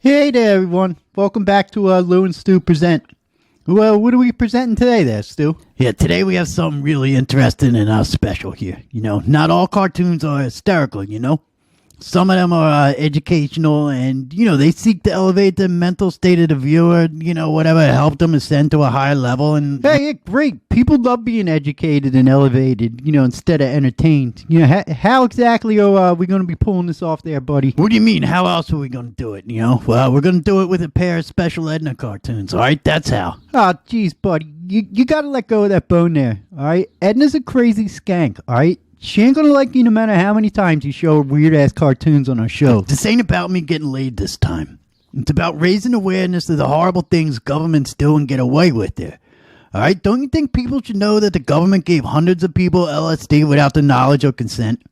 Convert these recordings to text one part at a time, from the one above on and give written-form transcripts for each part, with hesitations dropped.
Hey there, everyone. Welcome back to Lou and Stu Present. Well, what are we presenting today there, Stu? Yeah, today we have something really interesting and special here. Not all cartoons are hysterical. Some of them are educational and, they seek to elevate the mental state of the viewer, whatever, help them ascend to a higher level. And Hey, great. People love being educated and elevated, instead of entertained. How exactly are we going to be pulling this off there, buddy? What do you mean? How else are we going to do it? Well, we're going to do it with a pair of special Edna cartoons, all right? That's how. Oh, geez, buddy. You got to let go of that bone there, all right? Edna's a crazy skank, all right? She ain't gonna like you no matter how many times you show weird-ass cartoons on our show. This ain't about me getting laid this time. It's about raising awareness of the horrible things governments do and get away with there. Alright, don't you think people should know that the government gave hundreds of people LSD without the knowledge or consent?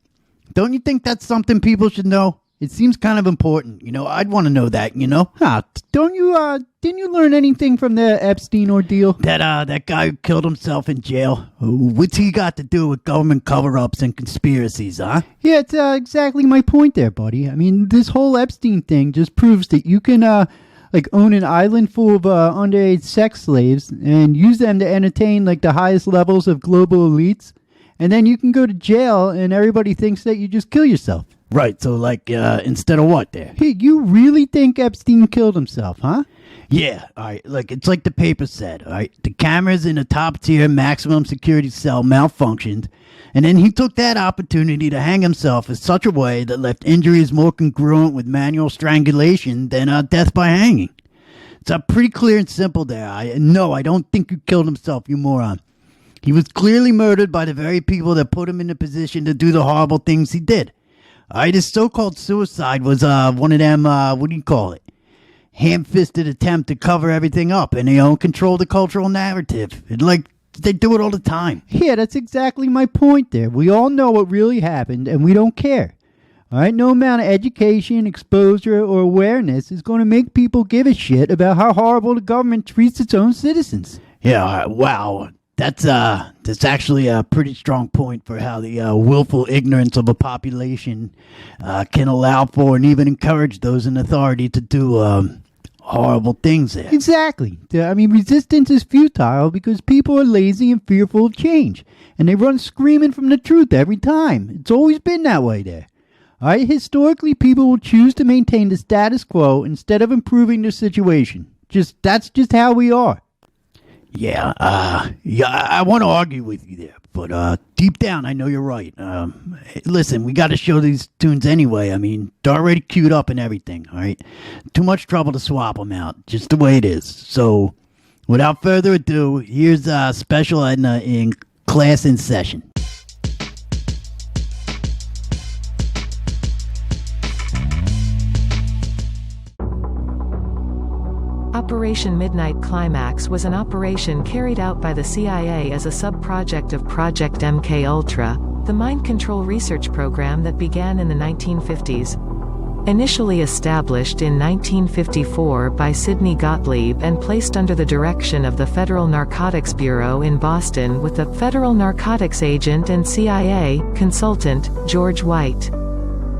Don't you think that's something people should know? It seems kind of important, I'd want to know that, Didn't you learn anything from the Epstein ordeal? That guy who killed himself in jail, what's he got to do with government cover-ups and conspiracies, huh? Yeah, it's exactly my point there, buddy. I mean, this whole Epstein thing just proves that you can, own an island full of underage sex slaves and use them to entertain, the highest levels of global elites, and then you can go to jail and everybody thinks that you just kill yourself. Right, so instead of what there? Hey, you really think Epstein killed himself, huh? Yeah, alright, it's like the paper said, alright? The cameras in a top-tier maximum security cell malfunctioned, and then he took that opportunity to hang himself in such a way that left injuries more congruent with manual strangulation than death by hanging. It's pretty clear and simple there. I don't think he killed himself, you moron. He was clearly murdered by the very people that put him in the position to do the horrible things he did. Alright, his so-called suicide was one of them, what do you call it? Ham-fisted attempt to cover everything up and, control the cultural narrative. They do it all the time. Yeah, that's exactly my point there. We all know what really happened, and we don't care. All right, no amount of education, exposure, or awareness is going to make people give a shit about how horrible the government treats its own citizens. Yeah, wow. That's actually a pretty strong point for how the willful ignorance of a population can allow for and even encourage those in authority to do horrible things there. Exactly. I mean, resistance is futile because people are lazy and fearful of change, and they run screaming from the truth every time. It's always been that way there. All right, historically, people will choose to maintain the status quo instead of improving their situation. That's just how we are. Yeah, I want to argue with you there, but deep down, I know you're right. Listen, we got to show these tunes anyway. I mean, they're already queued up and everything, all right? Too much trouble to swap them out, just the way it is. So, without further ado, here's Special Edna in Class in Session. Operation Midnight Climax was an operation carried out by the CIA as a sub-project of Project MKUltra, the mind control research program that began in the 1950s. Initially established in 1954 by Sidney Gottlieb and placed under the direction of the Federal Narcotics Bureau in Boston with the federal narcotics agent and CIA consultant, George White.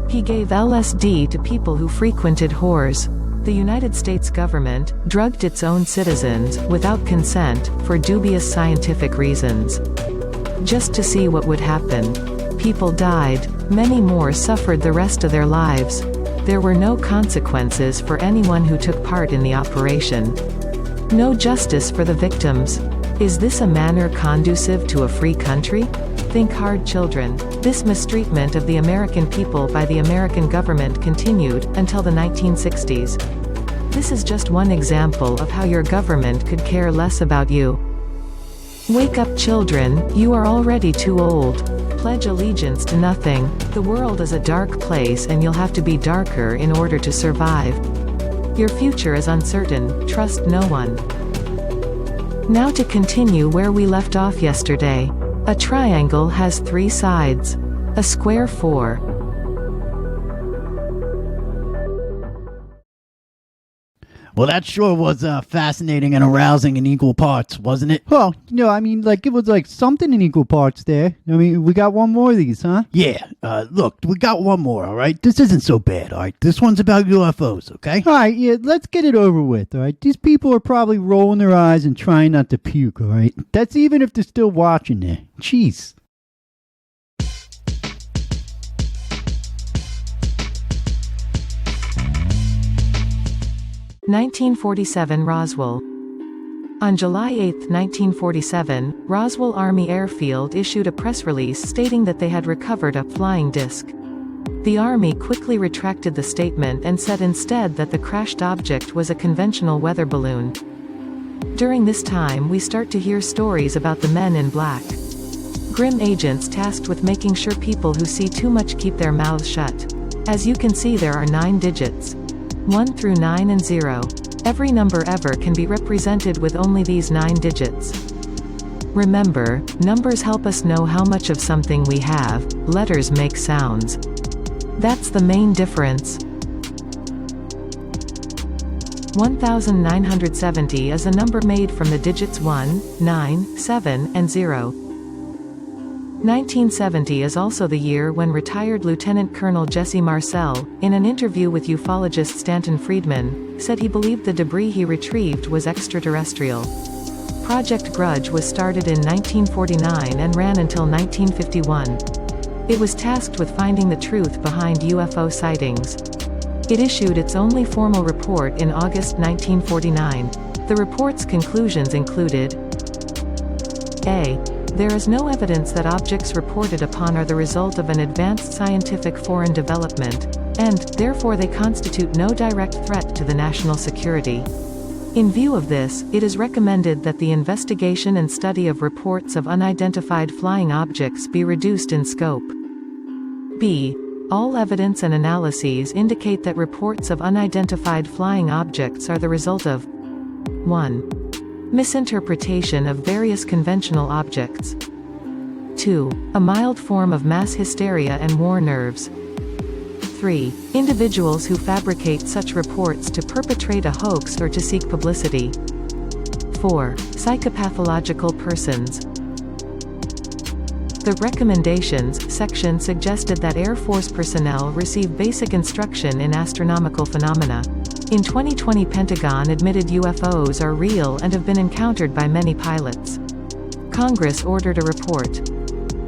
He gave LSD to people who frequented whores. The United States government drugged its own citizens, without consent, for dubious scientific reasons. Just to see what would happen. People died, many more suffered the rest of their lives. There were no consequences for anyone who took part in the operation. No justice for the victims. Is this a manner conducive to a free country? Think hard, children. This mistreatment of the American people by the American government continued until the 1960s. This is just one example of how your government could care less about you. Wake up, children, you are already too old. Pledge allegiance to nothing. The world is a dark place and you'll have to be darker in order to survive. Your future is uncertain, trust no one. Now to continue where we left off yesterday. A triangle has 3 sides. A square 4. Well, that sure was fascinating and arousing in equal parts, wasn't it? Well, it was like something in equal parts there. I mean, we got one more of these, huh? Yeah, look, we got one more, all right? This isn't so bad, all right? This one's about UFOs, okay? All right, yeah, let's get it over with, all right? These people are probably rolling their eyes and trying not to puke, all right? That's even if they're still watching there. Jeez. (1947) Roswell. On July 8, 1947, Roswell Army Airfield issued a press release stating that they had recovered a flying disc. The Army quickly retracted the statement and said instead that the crashed object was a conventional weather balloon. During this time we start to hear stories about the men in black. Grim agents tasked with making sure people who see too much keep their mouths shut. As you can see, there are 9 digits. 1 through 9 and 0. Every number ever can be represented with only these 9 digits. Remember, numbers help us know how much of something we have, letters make sounds. That's the main difference. 1970 is a number made from the digits 1, 9, 7, and 0. 1970 is also the year when retired Lieutenant Colonel Jesse Marcel, in an interview with ufologist Stanton Friedman, said he believed the debris he retrieved was extraterrestrial. Project Grudge was started in 1949 and ran until 1951. It was tasked with finding the truth behind UFO sightings. It issued its only formal report in August 1949. The report's conclusions included: A. There is no evidence that objects reported upon are the result of an advanced scientific foreign development, and, therefore they constitute no direct threat to the national security. In view of this, it is recommended that the investigation and study of reports of unidentified flying objects be reduced in scope. B. All evidence and analyses indicate that reports of unidentified flying objects are the result of 1. Misinterpretation of various conventional objects. 2. A mild form of mass hysteria and war nerves. 3. Individuals who fabricate such reports to perpetrate a hoax or to seek publicity. 4. Psychopathological persons. The recommendations section suggested that Air Force personnel receive basic instruction in astronomical phenomena. In 2020, Pentagon admitted UFOs are real and have been encountered by many pilots. Congress ordered a report.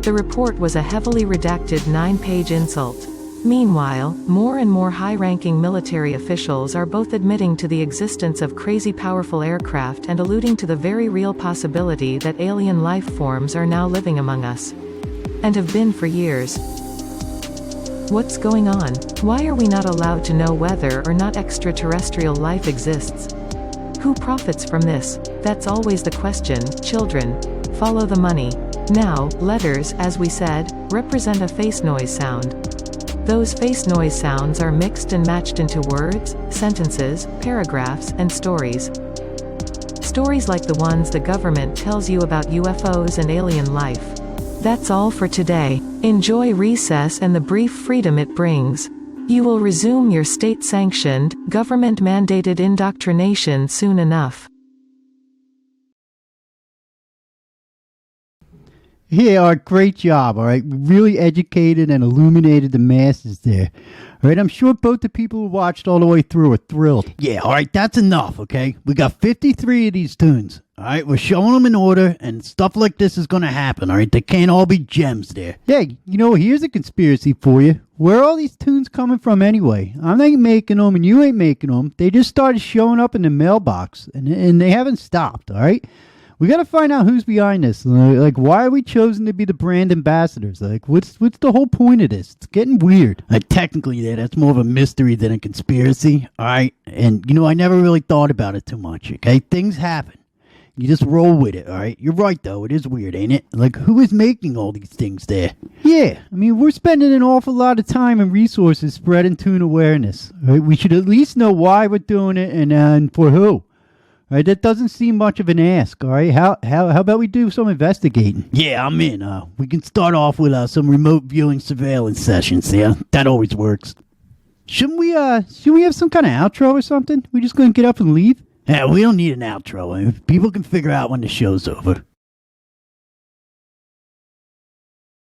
The report was a heavily redacted 9-page insult. Meanwhile, more and more high-ranking military officials are both admitting to the existence of crazy powerful aircraft and alluding to the very real possibility that alien life forms are now living among us. And have been for years. What's going on? Why are we not allowed to know whether or not extraterrestrial life exists? Who profits from this? That's always the question. Children, follow the money. Now, letters, as we said, represent a face noise sound. Those face noise sounds are mixed and matched into words, sentences, paragraphs, and stories. Stories like the ones the government tells you about UFOs and alien life. That's all for today. Enjoy recess and the brief freedom it brings. You will resume your state-sanctioned, government-mandated indoctrination soon enough. Yeah, all right, great job, all right? Really educated and illuminated the masses there. All right, I'm sure both the people who watched all the way through are thrilled. Yeah, all right, that's enough, okay? We got 53 of these tunes, all right? We're showing them in order, and stuff like this is going to happen, all right? They can't all be gems there. Hey, here's a conspiracy for you. Where are all these tunes coming from anyway? I ain't making them, and you ain't making them. They just started showing up in the mailbox, and they haven't stopped, all right? We got to find out who's behind this. Like, why are we chosen to be the brand ambassadors? Like, what's the whole point of this? It's getting weird. Technically, that's more of a mystery than a conspiracy, all right? And, I never really thought about it too much, okay? Things happen. You just roll with it, all right? You're right, though. It is weird, ain't it? Like, who is making all these things there? Yeah, we're spending an awful lot of time and resources spreading tune awareness. Right? We should at least know why we're doing it and for who. All right, that doesn't seem much of an ask, all right? How about we do some investigating? Yeah, I'm in. We can start off with some remote viewing surveillance sessions, yeah? That always works. Shouldn't we have some kind of outro or something? We just gonna get up and leave? Yeah, we don't need an outro. I mean, people can figure out when the show's over.